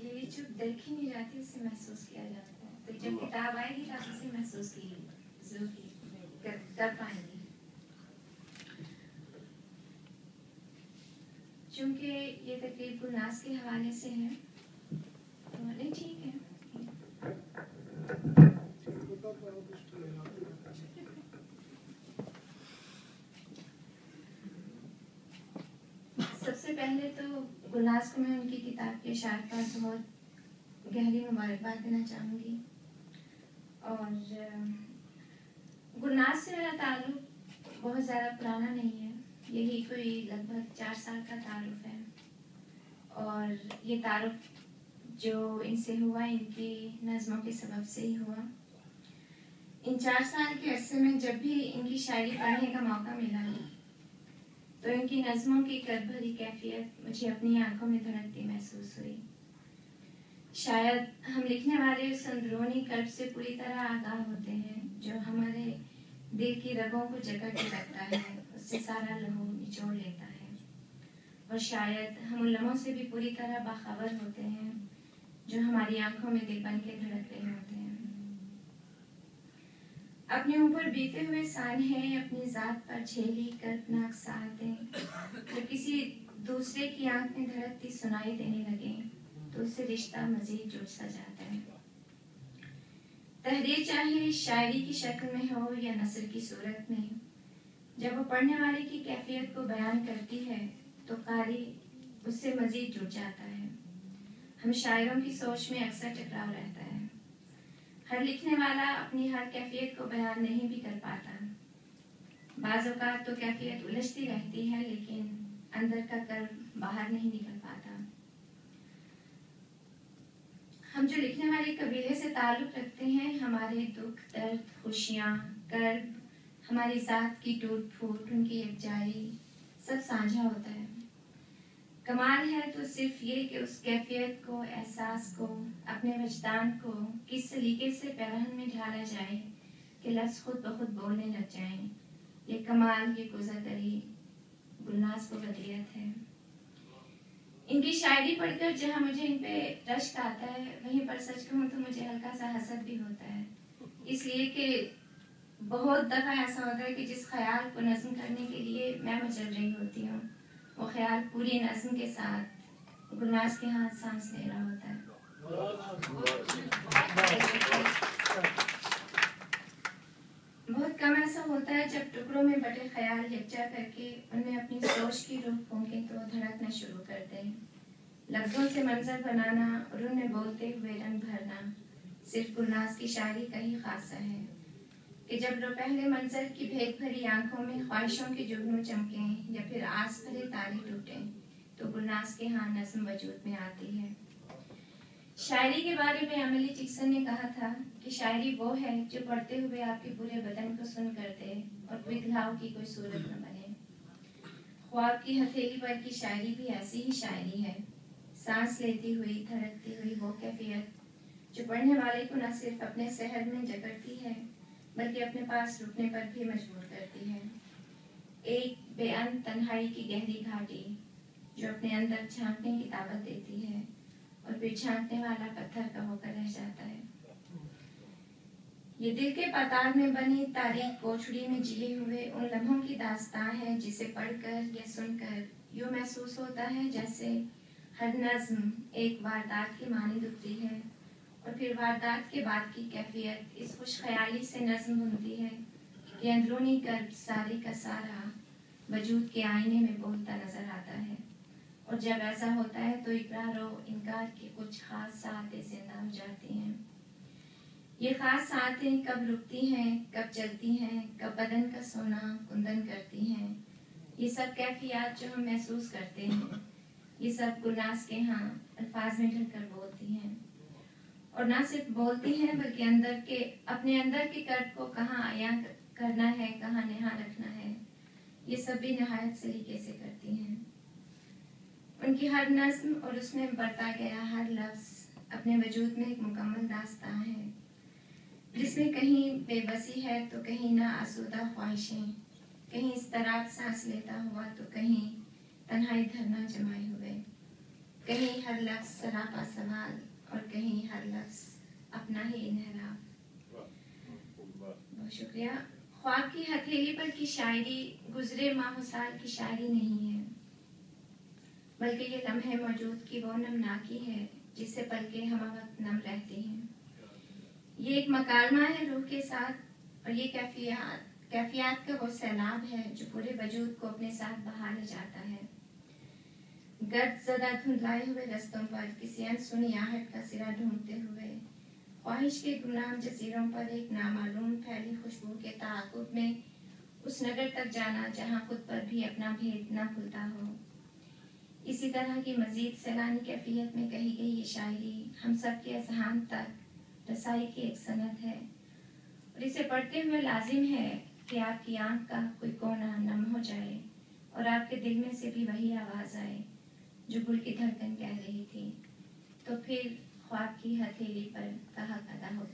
गिरी चुप देखी नहीं जाती, उसे महसूस किया जाता है। तो जब किताब आएगी तब उसे महसूस की जरूर कर पाएंगे। चूंकि ये तकरीब गुलनास के हवाले से है तो नहीं, ठीक है। सबसे पहले तो गुलनास को मैं उनकी किताब के अशार पर बहुत गहरी मुबारकबाद देना चाहूँगी। और गुलनास से मेरा ताल्लुक बहुत ज़्यादा पुराना नहीं है, यही कोई लगभग 4 साल का ताल्लुक है। और ये ताल्लुक जो इनसे हुआ इनकी नज़मों के सबब से ही हुआ। इन 4 साल के अरसे में जब भी इनकी शायरी पढ़ने का मौका मिला तो इनकी नज़मों की कर्ब भरी कैफियत मुझे अपनी आंखों में धड़कती महसूस हुई। शायद हम लिखने वाले उस अंदरूनी कर्ब से पूरी तरह आगाह होते हैं जो हमारे दिल की रगों को जकड़ के रखता है, उससे सारा लहू निचोड़ लेता है। और शायद हम उन लम्हों से भी पूरी तरह बाखबर होते हैं जो हमारी आंखों में दिल बन के धड़क रहे होते हैं। अपने ऊपर बीते हुए सानहे अपनी जात पर झेली कर्बनाक साहतें जब किसी दूसरे की आंख में धड़कती सुनाई देने लगे तो उससे रिश्ता मजीद जुड़ सा जाता है। तहरीर चाहे शायरी की शक्ल में हो या नस्र की सूरत में, जब वो पढ़ने वाले की कैफियत को बयान करती है तो कारी उससे मजीद जुड़ जाता है। हम शायरों की सोच में अक्सर टकराव रहता है। हर लिखने वाला अपनी हर कैफियत को बयान नहीं भी कर पाता। बाज़ औक़ात तो कैफियत उलझती रहती है लेकिन अंदर का कर्ब बाहर नहीं निकल पाता। हम जो लिखने वाले कबीले से ताल्लुक़ रखते हैं, हमारे दुख दर्द खुशियाँ कर्ब, हमारी ज़ात की टूट फूट, उनकी यकजाई सब साझा होता है। कमाल है तो सिर्फ ये कि उस कैफियत को, एहसास को, अपने वजदान को किस सलीके से पैरहन में ढाला जाए कि लफ्ज़ खुद ब खुद बोलने लग जाएं। ये कमाल, ये गुज़रदरी गुलनास को बदियत है। इनकी शायरी पढ़कर जहाँ मुझे इन पे रश्क आता है, वहीं पर सच कहूँ तो मुझे हल्का सा हसद भी होता है, इसलिए कि बहुत दफ़ा ऐसा होता है कि जिस ख्याल को नज़्म करने के लिए मैं मचल रही होती हूँ, वो ख्याल पूरी नज़्म के साथ गुलनास के हाथ सांस ले रहा होता है। बहुत कम ऐसा होता है जब टुकड़ों में बटे ख्याल यकजा करके उनमें अपनी सोच की रूह फूंके तो धड़कना शुरू कर दें। लफ्ज़ों से मंजर बनाना और उनमें बोलते हुए रंग भरना सिर्फ गुलनास की शायरी का ही खासा है कि जब पहले मंजर की भेद भरी आंखों में ख्वाहिशों के जुगनू चमकें या फिर आस भरे तारे टूटें तो गुलनास के यहाँ नज़्म वजूद में आती है। शायरी के बारे में अमली चिक्सन ने कहा था कि शायरी वो है जो पढ़ते हुए आपके पूरे बदन को सुन कर दे और कोई घाव की कोई सूरत न बने। ख्वाब की हथेली पर की शायरी भी ऐसी ही शायरी है, सांस लेती हुई धड़कती हुई वो कैफियत जो पढ़ने वाले को न सिर्फ अपने सहर में जकड़ती है बल्कि अपने पास रुकने पर भी मजबूर करती है। एक बेअंत तन्हाई की गहरी घाटी जो अपने अंदर झांकने की ताकत देती है और फिर झांकने वाला पत्थर का होकर रह जाता है। ये दिल के पाताल में बनी तारीख कोठड़ी में जिए हुए उन लम्हों की दास्तां है जिसे पढ़कर या सुनकर यूँ महसूस होता है जैसे हर नज़्म एक वारदात की मानिंद उतरी है और फिर वारदात के बाद की कैफियत इस खुश ख्याली से नज़्म बुनती है कि अंदरूनी कर्ब सारे का सारा वजूद के आईने में बोलता नजर आता है। और जब ऐसा होता है तो इकरार और इनकार की कुछ खास सातें जिंदा हो जाती हैं। ये खास सातें कब रुकती हैं, कब चलती हैं, कब बदन का सोना कुंदन करती हैं, ये सब कैफियत जो हम महसूस करते हैं, ये सब गुलनास के यहाँ अल्फाज में ढलकर बोलती हैं। और ना सिर्फ बोलती हैं बल्कि अपने अंदर के कर्ब को कहाँ आया करना है, कहाँ नेहा रखना है, ये सब भी नहायत सलीके से करती हैं। उनकी हर नज़्म और उसमें बरता गया हर लफ्ज़ अपने वजूद में एक मुकम्मल दास्तां है जिसमें कहीं बेबसी है तो कहीं ना आसूदा ख्वाहिशें, कहीं इस्तराब सांस लेता हुआ तो कहीं तन्हाई धरना जमाए हुए। कहीं हर लफ्ज सरापा सवाल और कहीं हर लफ्ज अपना ही इन्हराब। बहुत शुक्रिया। ख्वाब की हथेली पर की शायरी गुजरे माह साल की शायरी नहीं है, बल्कि ये लम्हे मौजूद की वो नमनाकी है जिससे पलके हम वक्त नम रहती हैं। ये एक मकालमा है रूह के साथ, और ये कैफियत का वो सैलाब है जो पूरे वजूद को अपने साथ बहा ले जाता है। गर्द ज़दा धुंधलाए हुए रस्तों पर किसी अनसुनी आहट का सिरा ढूंढते हुए, ख्वाहिश के गुमनाम जजीरों पर एक नामालूम फैली खुशबू के ताक़ुब में उस नगर तक जाना जहाँ खुद पर भी अपना भेद न खुलता हो। इसी तरह की मजीद सैलानी कैफियत में कही गई ये शायरी हम सब के अज़हान तक रसाई की एक सनद है, और इसे पढ़ते हुए लाजिम है कि आपकी आंख का कोई कोना नम हो जाए और आपके दिल में से भी वही आवाज़ आए जो गुल की धड़कन कह रही थी, तो फिर ख्वाब की हथेली पर कहा कदा हो।